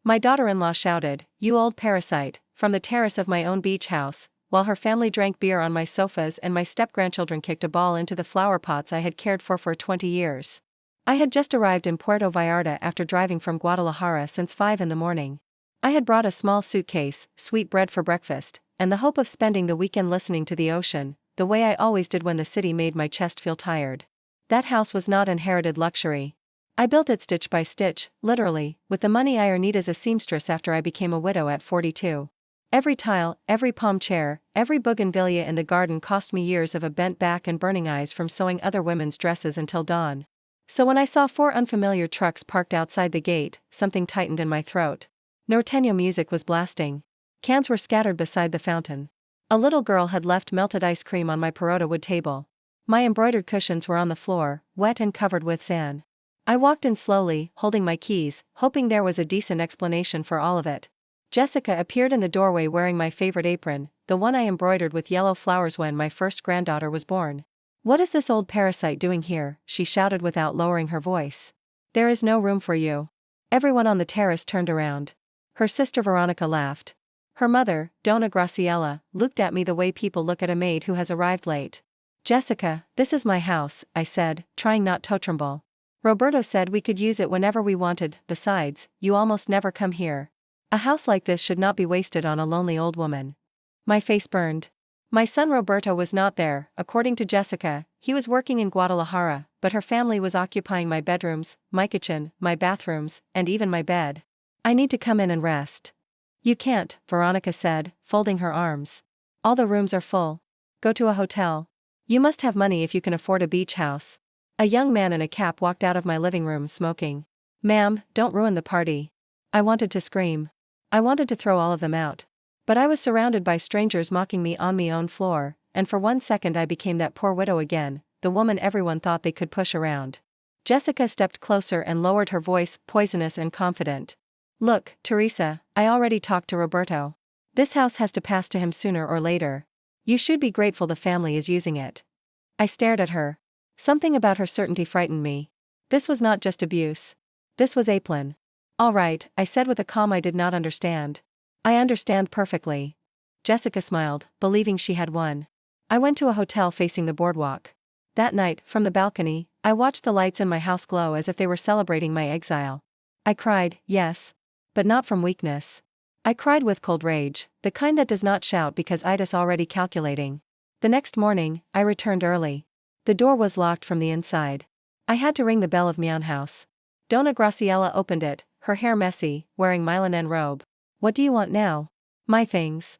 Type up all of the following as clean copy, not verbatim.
My daughter-in-law shouted, "You old parasite," from the terrace of my own beach house, while her family drank beer on my sofas and my step-grandchildren kicked a ball into the flower pots I had cared for 20 years. I had just arrived in Puerto Vallarta after driving from Guadalajara since 5 in the morning. I had brought a small suitcase, sweet bread for breakfast, and the hope of spending the weekend listening to the ocean, the way I always did when the city made my chest feel tired. That house was not inherited luxury. I built it stitch by stitch, literally, with the money I earned as a seamstress after I became a widow at 42. Every tile, every palm chair, every bougainvillea in the garden cost me years of a bent back and burning eyes from sewing other women's dresses until dawn. So when I saw 4 unfamiliar trucks parked outside the gate, something tightened in my throat. Norteño music was blasting. Cans were scattered beside the fountain. A little girl had left melted ice cream on my Perota wood table. My embroidered cushions were on the floor, wet and covered with sand. I walked in slowly, holding my keys, hoping there was a decent explanation for all of it. Jessica appeared in the doorway wearing my favorite apron, the one I embroidered with yellow flowers when my first granddaughter was born. "What is this old parasite doing here?" she shouted without lowering her voice. "There is no room for you." Everyone on the terrace turned around. Her sister Veronica laughed. Her mother, Dona Graciela, looked at me the way people look at a maid who has arrived late. "Jessica, this is my house," I said, trying not to tremble. "Roberto said we could use it whenever we wanted, besides, you almost never come here. A house like this should not be wasted on a lonely old woman." My face burned. My son Roberto was not there, according to Jessica. He was working in Guadalajara, but her family was occupying my bedrooms, my kitchen, my bathrooms, and even my bed. "I need to come in and rest." "You can't," Veronica said, folding her arms. "All the rooms are full. Go to a hotel. You must have money if you can afford a beach house." A young man in a cap walked out of my living room smoking. "Ma'am, don't ruin the party." I wanted to scream. I wanted to throw all of them out. But I was surrounded by strangers mocking me on my own floor, and for 1 second I became that poor widow again, the woman everyone thought they could push around. Jessica stepped closer and lowered her voice, poisonous and confident. "Look, Teresa, I already talked to Roberto. This house has to pass to him sooner or later. You should be grateful the family is using it." I stared at her. Something about her certainty frightened me. This was not just abuse. This was Aplin. "All right," I said with a calm I did not understand. "I understand perfectly." Jessica smiled, believing she had won. I went to a hotel facing the boardwalk. That night, from the balcony, I watched the lights in my house glow as if they were celebrating my exile. I cried, yes. But not from weakness. I cried with cold rage, the kind that does not shout because it is already calculating. The next morning, I returned early. The door was locked from the inside. I had to ring the bell of my own house. Dona Graciela opened it, her hair messy, wearing my linen robe. "What do you want now?" "My things."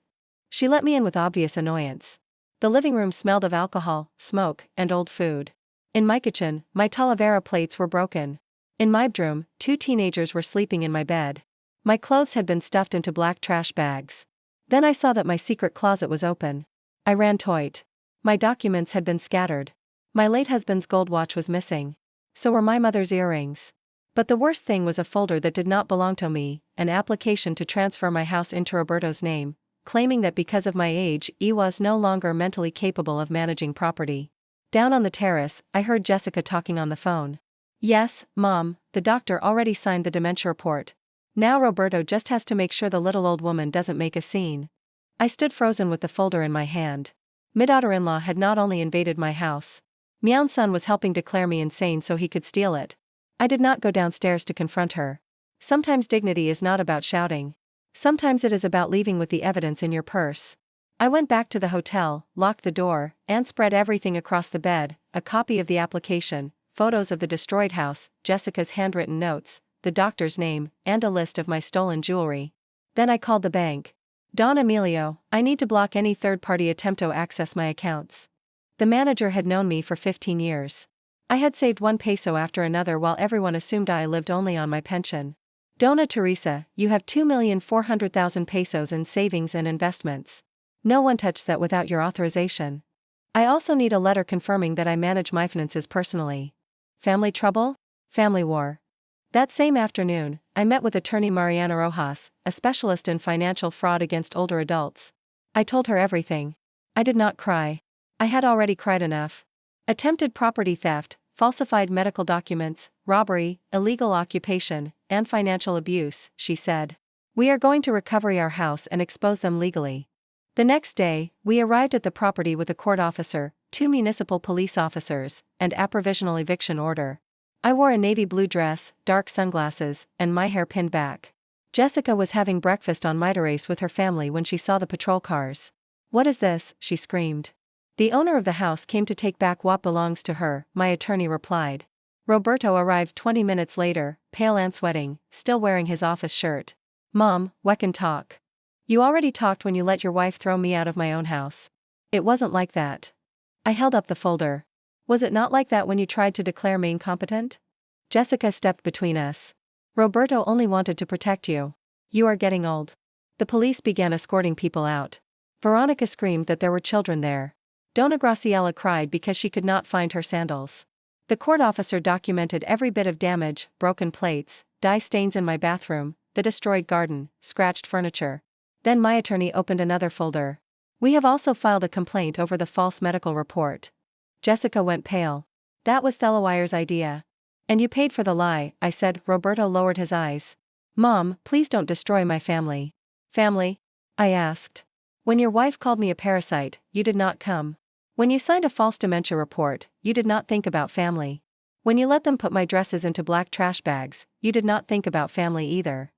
She let me in with obvious annoyance. The living room smelled of alcohol, smoke, and old food. In my kitchen, my Talavera plates were broken. In my bedroom, 2 teenagers were sleeping in my bed. My clothes had been stuffed into black trash bags. Then I saw that my secret closet was open. I ran to it. My documents had been scattered. My late husband's gold watch was missing. So were my mother's earrings. But the worst thing was a folder that did not belong to me, an application to transfer my house into Roberto's name, claiming that because of my age he was no longer mentally capable of managing property. Down on the terrace, I heard Jessica talking on the phone. "Yes, Mom, the doctor already signed the dementia report. Now Roberto just has to make sure the little old woman doesn't make a scene." I stood frozen with the folder in my hand. My daughter-in-law had not only invaded my house. My own son was helping declare me insane so he could steal it. I did not go downstairs to confront her. Sometimes dignity is not about shouting. Sometimes it is about leaving with the evidence in your purse. I went back to the hotel, locked the door, and spread everything across the bed, a copy of the application, photos of the destroyed house, Jessica's handwritten notes, the doctor's name, and a list of my stolen jewelry. Then I called the bank. "Don Emilio, I need to block any third-party attempt to access my accounts." The manager had known me for 15 years. I had saved 1 peso after another while everyone assumed I lived only on my pension. "Dona Teresa, you have 2,400,000 pesos in savings and investments. No one touched that without your authorization. I also need a letter confirming that I manage my finances personally." Family trouble? Family war. That same afternoon, I met with attorney Mariana Rojas, a specialist in financial fraud against older adults. I told her everything. I did not cry. I had already cried enough. Attempted property theft, falsified medical documents, robbery, illegal occupation, and financial abuse, she said. We are going to recover our house and expose them legally. The next day, we arrived at the property with a court officer, 2 municipal police officers, and a provisional eviction order. I wore a navy blue dress, dark sunglasses, and my hair pinned back. Jessica was having breakfast on Maiterace with her family when she saw the patrol cars. "What is this?" she screamed. "The owner of the house came to take back what belongs to her," my attorney replied. Roberto arrived 20 minutes later, pale and sweating, still wearing his office shirt. "Mom, we can talk. You already talked when you let your wife throw me out of my own house. It wasn't like that." I held up the folder. "Was it not like that when you tried to declare me incompetent?" Jessica stepped between us. "Roberto only wanted to protect you. You are getting old." The police began escorting people out. Veronica screamed that there were children there. Donna Graciela cried because she could not find her sandals. The court officer documented every bit of damage: broken plates, dye stains in my bathroom, the destroyed garden, scratched furniture. Then my attorney opened another folder. "We have also filed a complaint over the false medical report." Jessica went pale. "That was Theloweyer's idea. And you paid for the lie," I said. Roberto lowered his eyes. "Mom, please don't destroy my family." "Family?" I asked. "When your wife called me a parasite, you did not come. When you signed a false dementia report, you did not think about family. When you let them put my dresses into black trash bags, you did not think about family either."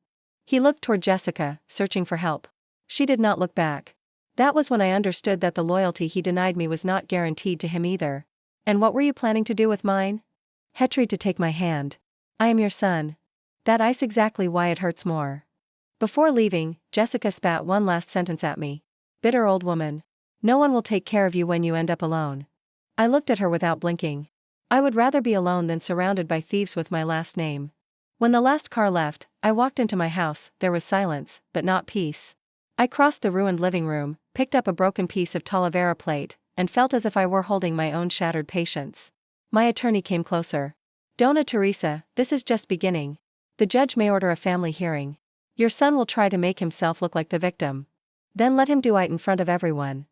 He looked toward Jessica, searching for help. She did not look back. That was when I understood that the loyalty he denied me was not guaranteed to him either. "And what were you planning to do with mine?" "Hetry to take my hand. I am your son." That is exactly why it hurts more. Before leaving, Jessica spat one last sentence at me. "Bitter old woman. No one will take care of you when you end up alone." I looked at her without blinking. I would rather be alone than surrounded by thieves with my last name. When the last car left, I walked into my house. There was silence, but not peace. I crossed the ruined living room, picked up a broken piece of Talavera plate, and felt as if I were holding my own shattered patience. My attorney came closer. "Donna Teresa, this is just beginning. The judge may order a family hearing. Your son will try to make himself look like the victim. Then let him do it in front of everyone."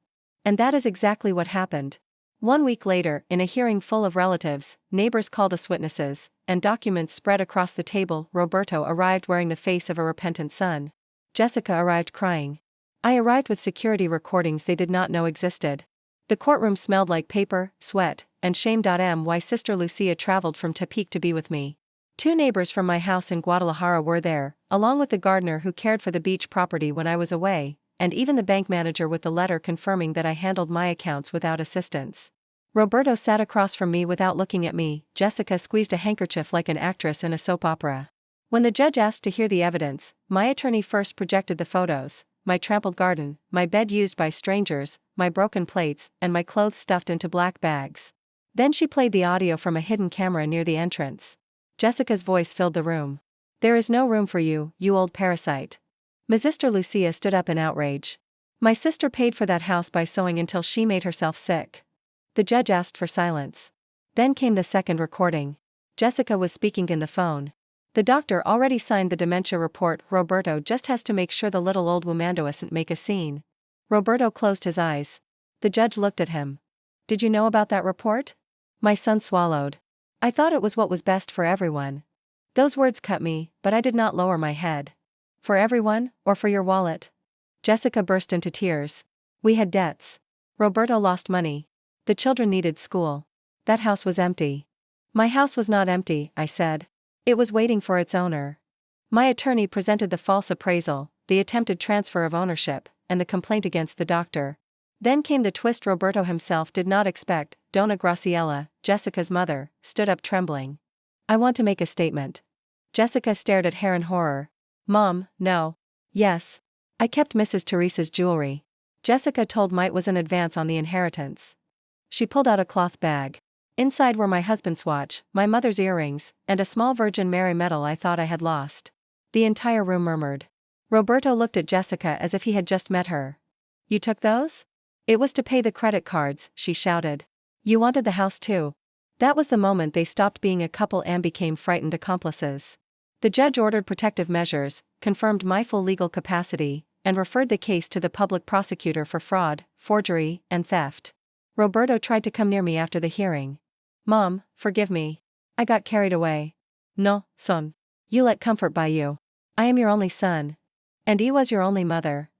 And that is exactly what happened. 1 week later, in a hearing full of relatives, neighbors called us witnesses, and documents spread across the table, Roberto arrived wearing the face of a repentant son. Jessica arrived crying. I arrived with security recordings they did not know existed. The courtroom smelled like paper, sweat, and shame. My sister Lucia traveled from Tepic to be with me. 2 neighbors from my house in Guadalajara were there, along with the gardener who cared for the beach property when I was away, and even the bank manager with the letter confirming that I handled my accounts without assistance. Roberto sat across from me without looking at me. Jessica squeezed a handkerchief like an actress in a soap opera. When the judge asked to hear the evidence, my attorney first projected the photos: my trampled garden, my bed used by strangers, my broken plates, and my clothes stuffed into black bags. Then she played the audio from a hidden camera near the entrance. Jessica's voice filled the room. "There is no room for you, you old parasite." My sister Lucia stood up in outrage. "My sister paid for that house by sewing until she made herself sick." The judge asked for silence. Then came the second recording. Jessica was speaking in the phone. "The doctor already signed the dementia report. Roberto just has to make sure the little old woman doesn't make a scene." Roberto closed his eyes. The judge looked at him. "Did you know about that report?" My son swallowed. "I thought it was what was best for everyone." Those words cut me, but I did not lower my head. "For everyone, or for your wallet?" Jessica burst into tears. "We had debts. Roberto lost money. The children needed school. That house was empty." "My house was not empty," I said. "It was waiting for its owner." My attorney presented the false appraisal, the attempted transfer of ownership, and the complaint against the doctor. Then came the twist Roberto himself did not expect. Donna Graciela, Jessica's mother, stood up trembling. "I want to make a statement." Jessica stared at her in horror. "Mom, no." "Yes. I kept Mrs. Teresa's jewelry." Jessica told me it was an advance on the inheritance. She pulled out a cloth bag. Inside were my husband's watch, my mother's earrings, and a small Virgin Mary medal I thought I had lost. The entire room murmured. Roberto looked at Jessica as if he had just met her. "You took those?" "It was to pay the credit cards," she shouted. "You wanted the house too." That was the moment they stopped being a couple and became frightened accomplices. The judge ordered protective measures, confirmed my full legal capacity, and referred the case to the public prosecutor for fraud, forgery, and theft. Roberto tried to come near me after the hearing. Mom, forgive me. I got carried away. No, son. You let comfort buy you. I am your only son. And he was your only mother.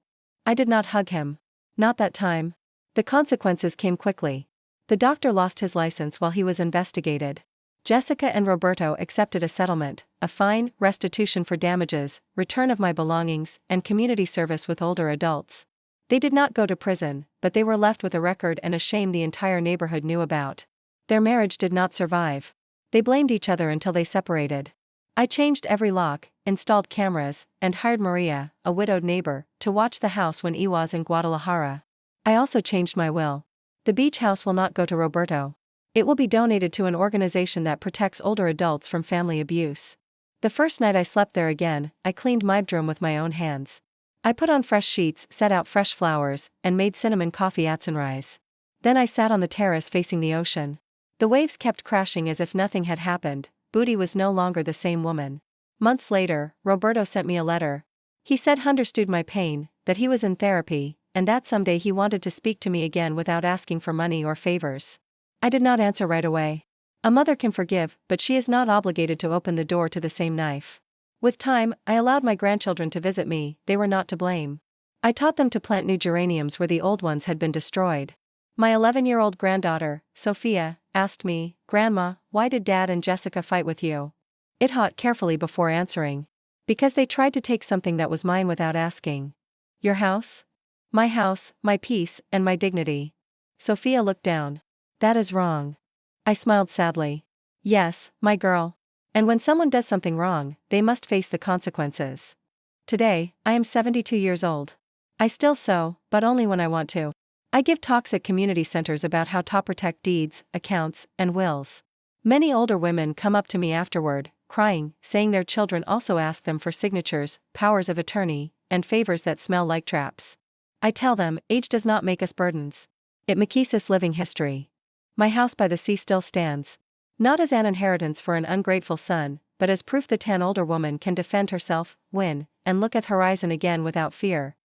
I did not hug him. Not that time. The consequences came quickly. The doctor lost his license while he was investigated. Jessica and Roberto accepted a settlement, a fine, restitution for damages, return of my belongings, and community service with older adults. They did not go to prison, but they were left with a record and a shame the entire neighborhood knew about. Their marriage did not survive. They blamed each other until they separated. I changed every lock, installed cameras, and hired Maria, a widowed neighbor, to watch the house when I was in Guadalajara. I also changed my will. The beach house will not go to Roberto. It will be donated to an organization that protects older adults from family abuse. The first night I slept there again, I cleaned my bedroom with my own hands. I put on fresh sheets, set out fresh flowers, and made cinnamon coffee at sunrise. Then I sat on the terrace facing the ocean. The waves kept crashing as if nothing had happened. Booty was no longer the same woman. Months later, Roberto sent me a letter. He said he understood my pain, that he was in therapy, and that someday he wanted to speak to me again without asking for money or favors. I did not answer right away. A mother can forgive, but she is not obligated to open the door to the same knife. With time, I allowed my grandchildren to visit me. They were not to blame. I taught them to plant new geraniums where the old ones had been destroyed. My 11-year-old granddaughter, Sophia, asked me, "Grandma, why did Dad and Jessica fight with you?" It thought carefully before answering. Because they tried to take something that was mine without asking. Your house? My peace, and my dignity. Sophia looked down. That is wrong. I smiled sadly. Yes, my girl. And when someone does something wrong, they must face the consequences. Today, I am 72 years old. I still sew, but only when I want to. I give talks at community centers about how to protect deeds, accounts, and wills. Many older women come up to me afterward, crying, saying their children also ask them for signatures, powers of attorney, and favors that smell like traps. I tell them, age does not make us burdens. It makes us living history. My house by the sea still stands. Not as an inheritance for an ungrateful son, but as proof the tan older woman can defend herself, win, and look at the horizon again without fear.